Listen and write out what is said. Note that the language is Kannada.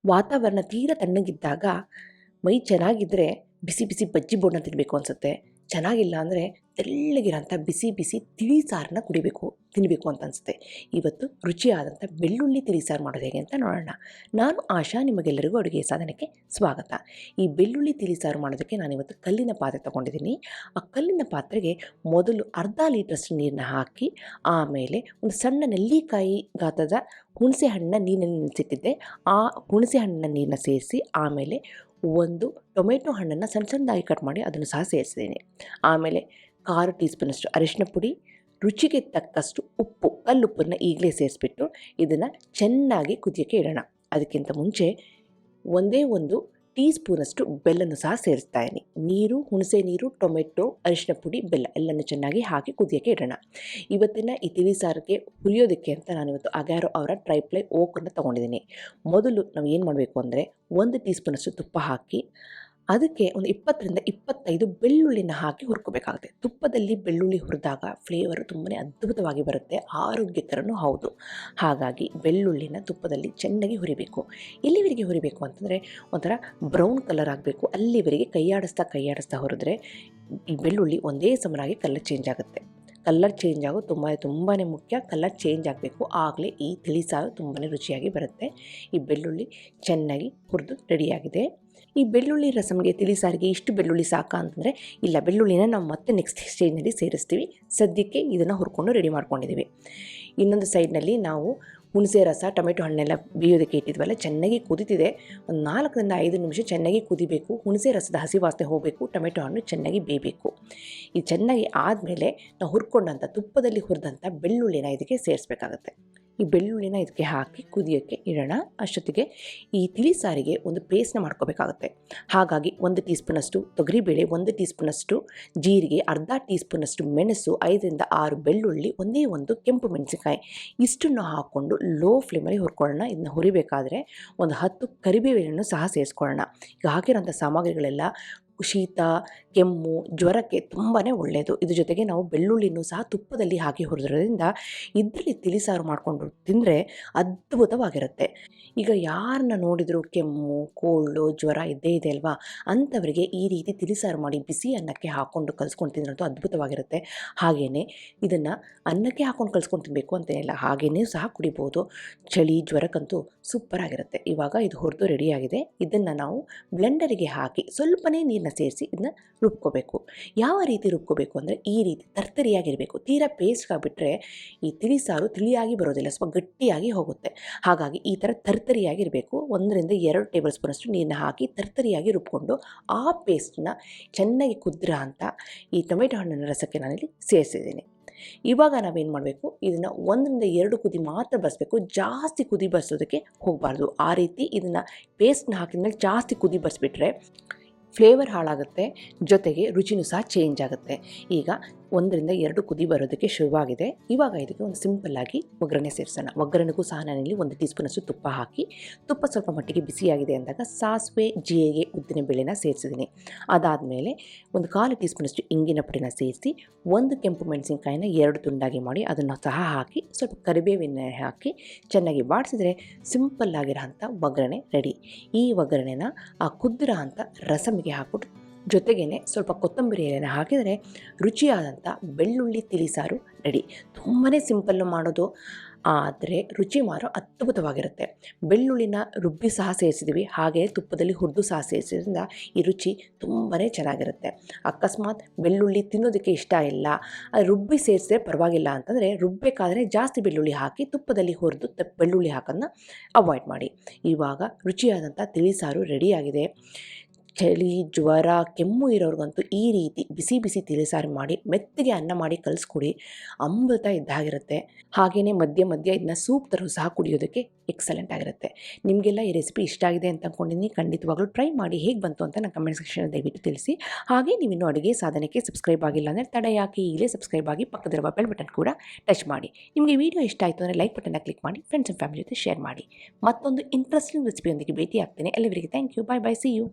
ವಾತಾವರಣ ತೀರ ತಣ್ಣಗಿದ್ದಾಗ ಮೈ ಚೆನ್ನಾಗಿದ್ದರೆ ಬಿಸಿ ಬಿಸಿ ಬಜ್ಜಿ ಬೋಂಡ ತಿನ್ನಬೇಕು ಅನಿಸುತ್ತೆ. ಚೆನ್ನಾಗಿಲ್ಲ ಅಂದರೆ ತೆಳ್ಳಗಿರೋಂಥ ಬಿಸಿ ಬಿಸಿ ತಿಳಿ ಸಾರನ್ನ ತಿನ್ನಬೇಕು ಅಂತ ಅನಿಸುತ್ತೆ. ಇವತ್ತು ರುಚಿಯಾದಂಥ ಬೆಳ್ಳುಳ್ಳಿ ತಿಳಿ ಸಾರು ಮಾಡೋದು ಹೇಗೆ ಅಂತ ನೋಡೋಣ. ನಾನು ಆಶಾ, ನಿಮಗೆಲ್ಲರಿಗೂ ಅಡುಗೆ ಸಾಧನಕ್ಕೆ ಸ್ವಾಗತ. ಈ ಬೆಳ್ಳುಳ್ಳಿ ತಿಳಿ ಸಾರು ಮಾಡೋದಕ್ಕೆ ನಾನಿವತ್ತು ಕಲ್ಲಿನ ಪಾತ್ರೆ ತೊಗೊಂಡಿದ್ದೀನಿ. ಆ ಕಲ್ಲಿನ ಪಾತ್ರೆಗೆ ಮೊದಲು ಅರ್ಧ ಲೀಟ್ರಷ್ಟು ನೀರನ್ನ ಹಾಕಿ, ಆಮೇಲೆ ಒಂದು ಸಣ್ಣ ನೆಲ್ಲಿಕಾಯಿ ಗಾತ್ರದ ಹುಣಸೆ ಹಣ್ಣನ್ನ ನೀರಿನಲ್ಲಿ ನೆನೆಸಿಟ್ಟಿದ್ದೆ. ಆ ಹುಣಸೆ ಹಣ್ಣಿನ ನೀರನ್ನ ಸೇರಿಸಿ, ಆಮೇಲೆ ಒಂದು ಟೊಮೆಟೊ ಹಣ್ಣನ್ನು ಸಣ್ಣ ಸಣ್ಣದಾಗಿ ಕಟ್ ಮಾಡಿ ಅದನ್ನು ಸಹ ಸೇರಿಸಿದ್ದೀನಿ. ಆಮೇಲೆ 6 ಟೀ ಸ್ಪೂನಷ್ಟು ಅರಿಶಿನ ಪುಡಿ, ರುಚಿಗೆ ತಕ್ಕಷ್ಟು ಉಪ್ಪು, ಕಲ್ಲುಪ್ಪನ್ನು ಈಗಲೇ ಸೇರಿಸ್ಬಿಟ್ಟು ಇದನ್ನು ಚೆನ್ನಾಗಿ ಕುದಿಯೋಕ್ಕೆ ಇಡೋಣ. ಅದಕ್ಕಿಂತ ಮುಂಚೆ ಒಂದೇ ಒಂದು ಟೀ ಸ್ಪೂನಷ್ಟು ಬೆಲ್ಲನೂ ಸಹ ಸೇರಿಸ್ತಾ ಇದ್ದೀನಿ. ನೀರು, ಹುಣಸೆ ನೀರು, ಟೊಮೆಟೊ, ಅರಿಶಿನ ಪುಡಿ, ಬೆಲ್ಲ ಎಲ್ಲನೂ ಚೆನ್ನಾಗಿ ಹಾಕಿ ಕುದಿಯೋಕ್ಕೆ ಇಡೋಣ. ಇವತ್ತಿನ ಈ ತಿಳಿ ಸಾರಿಗೆ ಹುರಿಯೋದಕ್ಕೆ ಅಂತ ನಾನಿವತ್ತು ಅಗ್ಯಾರೋ ಅವರ ಟ್ರೈಪ್ಲೈ ಓಕನ್ನು ತೊಗೊಂಡಿದ್ದೀನಿ. ಮೊದಲು ನಾವು ಏನು ಮಾಡಬೇಕು ಅಂದರೆ 1 ಟೀ ಸ್ಪೂನಷ್ಟು ತುಪ್ಪ ಹಾಕಿ ಅದಕ್ಕೆ ಒಂದು 20ರಿಂದ 25 ಬೆಳ್ಳುಳ್ಳಿನ ಹಾಕಿ ಹುರ್ಕೋಬೇಕಾಗುತ್ತೆ. ತುಪ್ಪದಲ್ಲಿ ಬೆಳ್ಳುಳ್ಳಿ ಹುರಿದಾಗ ಫ್ಲೇವರು ತುಂಬಾ ಅದ್ಭುತವಾಗಿ ಬರುತ್ತೆ, ಆರೋಗ್ಯಕರನೂ ಹೌದು. ಹಾಗಾಗಿ ಬೆಳ್ಳುಳ್ಳಿನ ತುಪ್ಪದಲ್ಲಿ ಚೆನ್ನಾಗಿ ಹುರಿಬೇಕು. ಎಲ್ಲಿವರೆಗೆ ಹುರಿಬೇಕು ಅಂತಂದರೆ ಒಂಥರ ಬ್ರೌನ್ ಕಲರ್ ಆಗಬೇಕು. ಅಲ್ಲಿವರೆಗೆ ಕೈಯಾಡಿಸ್ತಾ ಹುರಿದ್ರೆ ಈ ಬೆಳ್ಳುಳ್ಳಿ ಒಂದೇ ಸಮನಾಗಿ ಕಲರ್ ಚೇಂಜ್ ಆಗುತ್ತೆ. ಕಲರ್ ಚೇಂಜ್ ಆಗೋದು ತುಂಬಾ ಮುಖ್ಯ. ಕಲರ್ ಚೇಂಜ್ ಆಗಬೇಕು, ಆಗಲೇ ಈ ತಿಳಿ ಸಾರು ತುಂಬಾ ರುಚಿಯಾಗಿ ಬರುತ್ತೆ. ಈ ಬೆಳ್ಳುಳ್ಳಿ ಚೆನ್ನಾಗಿ ಹುರಿದು ರೆಡಿಯಾಗಿದೆ. ಈ ಬೆಳ್ಳುಳ್ಳಿ ರಸಮ್ಗೆ, ತಿಳಿ ಸಾರಿಗೆ ಇಷ್ಟು ಬೆಳ್ಳುಳ್ಳಿ ಸಾಕ ಅಂತಂದರೆ ಇಲ್ಲ, ಬೆಳ್ಳುಳ್ಳಿನ ನಾವು ಮತ್ತೆ ನೆಕ್ಸ್ಟ್ ಸ್ಟೇಜ್ನಲ್ಲಿ ಸೇರಿಸ್ತೀವಿ. ಸದ್ಯಕ್ಕೆ ಇದನ್ನು ಹುರ್ಕೊಂಡು ರೆಡಿ ಮಾಡ್ಕೊಂಡಿದ್ದೀವಿ. ಇನ್ನೊಂದು ಸೈಡ್ನಲ್ಲಿ ನಾವು ಹುಣಸೆ ರಸ, ಟೊಮೆಟೊ ಹಣ್ಣೆಲ್ಲ ಬೇಯೋದಕ್ಕೆ ಇಟ್ಟಿದ್ವಲ್ಲ, ಚೆನ್ನಾಗಿ ಕುದೀತಿದೆ. ಒಂದು 4ರಿಂದ 5 ನಿಮಿಷ ಚೆನ್ನಾಗಿ ಕುದಿಬೇಕು. ಹುಣಸೆ ರಸದ ಹಸಿ ವಾಸನೆ ಹೋಗಬೇಕು, ಟೊಮೆಟೊ ಹಣ್ಣು ಚೆನ್ನಾಗಿ ಬೇಯಬೇಕು. ಇದು ಚೆನ್ನಾಗಿ ಆದಮೇಲೆ ನಾವು ಹುರ್ಕೊಂಡಂಥ ತುಪ್ಪದಲ್ಲಿ ಹುರಿದಂಥ ಬೆಳ್ಳುಳ್ಳಿನ ಇದಕ್ಕೆ ಸೇರಿಸ್ಬೇಕಾಗತ್ತೆ. ಈ ಬೆಳ್ಳುಳ್ಳಿನ ಇದಕ್ಕೆ ಹಾಕಿ ಕುದಿಯೋಕ್ಕೆ ಇಡೋಣ. ಅಷ್ಟೊತ್ತಿಗೆ ಈ ತಿಳಿ ಸಾರಿಗೆ ಒಂದು ಪೇಸ್ಟ್ನ ಮಾಡ್ಕೋಬೇಕಾಗುತ್ತೆ. ಹಾಗಾಗಿ 1 ಟೀ ಸ್ಪೂನಷ್ಟು ತೊಗರಿಬೇಳೆ, 1 ಟೀ ಸ್ಪೂನಷ್ಟು ಜೀರಿಗೆ, ಅರ್ಧ ಟೀ ಸ್ಪೂನಷ್ಟು ಮೆಣಸು, 5ರಿಂದ 6 ಬೆಳ್ಳುಳ್ಳಿ, ಒಂದೇ ಒಂದು ಕೆಂಪು ಮೆಣಸಿನಕಾಯಿ, ಇಷ್ಟನ್ನು ಹಾಕ್ಕೊಂಡು ಲೋ ಫ್ಲೇಮಲ್ಲಿ ಹುರ್ಕೊಳ್ಳೋಣ. ಇದನ್ನ ಹುರಿಬೇಕಾದ್ರೆ ಒಂದು 10 ಕರಿಬೇವಿನನ್ನು ಸಹ ಸೇರಿಸ್ಕೊಳ್ಳೋಣ. ಈಗ ಹಾಕಿರೋಂಥ ಸಾಮಗ್ರಿಗಳೆಲ್ಲ ಶೀತ, ಕೆಮ್ಮು, ಜ್ವರಕ್ಕೆ ತುಂಬಾ ಒಳ್ಳೆಯದು. ಇದ್ರ ಜೊತೆಗೆ ನಾವು ಬೆಳ್ಳುಳ್ಳಿನೂ ಸಹ ತುಪ್ಪದಲ್ಲಿ ಹಾಕಿ ಹುರಿದ್ರಿಂದ ಇದರಲ್ಲಿ ತಿಳಿಸಾರು ಮಾಡಿಕೊಂಡು ತಿಂದರೆ ಅದ್ಭುತವಾಗಿರುತ್ತೆ. ಈಗ ಯಾರನ್ನ ನೋಡಿದರೂ ಕೆಮ್ಮು, ಕೋಲ್ಡು, ಜ್ವರ ಇದ್ದೇ ಇದೆ ಅಲ್ವಾ, ಅಂಥವರಿಗೆ ಈ ರೀತಿ ತಿಳಿಸಾರು ಮಾಡಿ ಬಿಸಿ ಅನ್ನಕ್ಕೆ ಹಾಕ್ಕೊಂಡು ಕಲಿಸ್ಕೊಂಡು ತಿಂದ್ರಂತೂ ಅದ್ಭುತವಾಗಿರುತ್ತೆ. ಹಾಗೆಯೇ ಇದನ್ನು ಅನ್ನಕ್ಕೆ ಹಾಕ್ಕೊಂಡು ಕಲಿಸ್ಕೊಂಡು ತಿನ್ನಬೇಕು ಅಂತೇನಿಲ್ಲ, ಹಾಗೆಯೇ ಸಹ ಕುಡಿಬೋದು. ಚಳಿ, ಜ್ವರಕ್ಕಂತೂ ಸೂಪರಾಗಿರುತ್ತೆ. ಇವಾಗ ಇದು ಹುರಿದು ರೆಡಿಯಾಗಿದೆ. ಇದನ್ನು ನಾವು ಬ್ಲೆಂಡರಿಗೆ ಹಾಕಿ ಸ್ವಲ್ಪನೇ ನೀರನ್ನ ಸೇರಿಸಿ ಇದನ್ನ ರುಬ್ಕೋಬೇಕು. ಯಾವ ರೀತಿ ರುಬ್ಕೋಬೇಕು ಅಂದರೆ ಈ ರೀತಿ ತರ್ತರಿಯಾಗಿರಬೇಕು. ತೀರಾ ಪೇಸ್ಟ್ ಆಗಿಬಿಟ್ರೆ ಈ ತಿಳಿ ಸಾರು ತಿಳಿಯಾಗಿ ಬರೋದಿಲ್ಲ, ಸ್ವಲ್ಪ ಗಟ್ಟಿಯಾಗಿ ಹೋಗುತ್ತೆ. ಹಾಗಾಗಿ ಈ ಥರ ತರ್ತರಿಯಾಗಿರಬೇಕು. 1ರಿಂದ 2 ಟೇಬಲ್ ಸ್ಪೂನಷ್ಟು ನೀರನ್ನ ಹಾಕಿ ತರ್ತರಿಯಾಗಿ ರುಬ್ಕೊಂಡು ಆ ಪೇಸ್ಟನ್ನ ಚೆನ್ನಾಗಿ ಕುದ್ರ ಅಂತ ಈ ಟೊಮೆಟೊ ಹಣ್ಣಿನ ರಸಕ್ಕೆ ನಾನಿಲ್ಲಿ ಸೇರಿಸಿದ್ದೀನಿ. ಇವಾಗ ನಾವೇನು ಮಾಡಬೇಕು, ಇದನ್ನು 1ರಿಂದ 2 ಕುದಿ ಮಾತ್ರ ಬರಿಸಬೇಕು. ಜಾಸ್ತಿ ಕುದಿ ಬರಿಸೋದಕ್ಕೆ ಹೋಗಬಾರ್ದು. ಆ ರೀತಿ ಇದನ್ನು ಪೇಸ್ಟ್ನ ಹಾಕಿದ ಮೇಲೆ ಜಾಸ್ತಿ ಕುದಿ ಬರಿಸ್ಬಿಟ್ರೆ ಫ್ಲೇವರ್ ಹಾಳಾಗುತ್ತೆ, ಜೊತೆಗೆ ರುಚಿನೂ ಸಹ ಚೇಂಜ್ ಆಗುತ್ತೆ. ಈಗ 1ರಿಂದ 2 ಕುದಿ ಬರೋದಕ್ಕೆ ಶುರುವಾಗಿದೆ. ಇವಾಗ ಇದಕ್ಕೆ ಒಂದು ಸಿಂಪಲ್ಲಾಗಿ ಒಗ್ಗರಣೆ ಸೇರಿಸೋಣ. ಒಗ್ಗರಣೆಗೂ ಸಹ ನಾನಿಲ್ಲಿ 1 ಟೀ ಸ್ಪೂನಷ್ಟು ತುಪ್ಪ ಹಾಕಿ, ತುಪ್ಪ ಸ್ವಲ್ಪ ಮಟ್ಟಿಗೆ ಬಿಸಿಯಾಗಿದೆ ಅಂದಾಗ ಸಾಸಿವೆ, ಜೀರಿಗೆ, ಉದ್ದಿನ ಬೇಳೆನ ಸೇರಿಸಿದ್ದೀನಿ. ಅದಾದಮೇಲೆ ಒಂದು 1/4 ಟೀ ಸ್ಪೂನಷ್ಟು ಇಂಗಿನ ಪುಡಿನ ಸೇರಿಸಿ, 1 ಕೆಂಪು ಮೆಣಸಿನಕಾಯಿನ 2 ತುಂಡಾಗಿ ಮಾಡಿ ಅದನ್ನು ಸಹ ಹಾಕಿ, ಸ್ವಲ್ಪ ಕರಿಬೇವಿನ ಹಾಕಿ ಚೆನ್ನಾಗಿ ಬಾಡಿಸಿದ್ರೆ ಸಿಂಪಲ್ಲಾಗಿರೋ ಅಂಥ ಒಗ್ಗರಣೆ ರೆಡಿ. ಈ ಒಗ್ಗರಣೆನ ಆ ಕುದ್ರ ಅಂತ ರಸಮಿಗೆ ಹಾಕ್ಬಿಟ್ಟು ಜೊತೆಗೇ ಸ್ವಲ್ಪ ಕೊತ್ತಂಬರಿ ಎಲೆನ ಹಾಕಿದರೆ ರುಚಿಯಾದಂಥ ಬೆಳ್ಳುಳ್ಳಿ ತಿಳಿಸಾರು ರೆಡಿ. ತುಂಬಾ ಸಿಂಪಲ್ಲು ಮಾಡೋದು, ಆದರೆ ರುಚಿ ಮಾತ್ರ ಅದ್ಭುತವಾಗಿರುತ್ತೆ. ಬೆಳ್ಳುಳ್ಳಿನ ರುಬ್ಬಿ ಸಹ ಸೇರಿಸಿದ್ವಿ, ಹಾಗೆ ತುಪ್ಪದಲ್ಲಿ ಹುರಿದು ಸಹ ಸೇರಿಸಿದ್ರಿಂದ ಈ ರುಚಿ ತುಂಬಾ ಚೆನ್ನಾಗಿರುತ್ತೆ. ಅಕಸ್ಮಾತ್ ಬೆಳ್ಳುಳ್ಳಿ ತಿನ್ನೋದಕ್ಕೆ ಇಷ್ಟ ಇಲ್ಲ, ರುಬ್ಬಿ ಸೇರಿಸಿದ್ರೆ ಪರವಾಗಿಲ್ಲ ಅಂತಂದರೆ ರುಬ್ಬಬೇಕಾದ್ರೆ ಜಾಸ್ತಿ ಬೆಳ್ಳುಳ್ಳಿ ಹಾಕಿ ತುಪ್ಪದಲ್ಲಿ ಹುರಿದು ಬೆಳ್ಳುಳ್ಳಿ ಹಾಕೋದನ್ನ ಅವಾಯ್ಡ್ ಮಾಡಿ. ಇವಾಗ ರುಚಿಯಾದಂಥ ತಿಳಿಸಾರು ರೆಡಿಯಾಗಿದೆ. ಚಳಿ, ಜ್ವರ, ಕೆಮ್ಮು ಇರೋರಿಗಂತೂ ಈ ರೀತಿ ಬಿಸಿ ಬಿಸಿ ತಿಳಿಸಾರು ಮಾಡಿ ಮೆತ್ತಗೆ ಅನ್ನ ಮಾಡಿ ಕಲಿಸ್ಕೊಡಿ, ಅಮೃತ ಇದ್ದಾಗಿರುತ್ತೆ. ಹಾಗೆಯೇ ಮಧ್ಯೆ ಮಧ್ಯೆ ಇದನ್ನ ಸೂಪ್ ಥರ ಸಹ ಕುಡಿಯೋದಕ್ಕೆ ಎಕ್ಸಲೆಂಟ್ ಆಗಿರುತ್ತೆ. ನಿಮಗೆಲ್ಲ ಈ ರೆಸಿಪಿ ಇಷ್ಟ ಆಗಿದೆ ಅಂತ ಅಂದ್ಕೊಂಡಿದ್ದೀನಿ. ಖಂಡಿತವಾಗ್ಲೂ ಟ್ರೈ ಮಾಡಿ, ಹೇಗೆ ಬಂತು ಅಂತ ನನ್ನ ಕಮೆಂಟ್ ಸೆಕ್ಷನಲ್ಲಿ ದಯವಿಟ್ಟು ತಿಳಿಸಿ. ಹಾಗೆ ನೀವಿನ್ನೂ ಅಡುಗೆ ಸಾಧನಕ್ಕೆ ಸಬ್ಸ್ಕ್ರೈಬ್ ಆಗಿಲ್ಲ ಅಂದರೆ ತಡ ಯಾಕೆ, ಈಗಲೇ ಸಬ್ಸ್ಕ್ರೈಬ್ ಆಗಿ ಪಕ್ಕದಲ್ಲಿರುವ ಬೆಲ್ ಬಟನ್ ಕೂಡ ಟಚ್ ಮಾಡಿ. ನಿಮಗೆ ವಿಡಿಯೋ ಇಷ್ಟ ಆಯಿತು ಅಂದರೆ ಲೈಕ್ ಬಟನ್ನ ಕ್ಲಿಕ್ ಮಾಡಿ, ಫ್ರೆಂಡ್ಸ್ ಆ್ಯಂಡ್ ಫ್ಯಾಮಿಲಿ ಜೊತೆ ಶೇರ್ ಮಾಡಿ. ಮತ್ತೊಂದು ಇಂಟ್ರೆಸ್ಟಿಂಗ್ ರೆಸಿಪಿಯೊಂದಿಗೆ ಭೇಟಿ ಆಗ್ತೇನೆ. ಎಲ್ಲವರಿಗೆ thank you, bye bye, see you.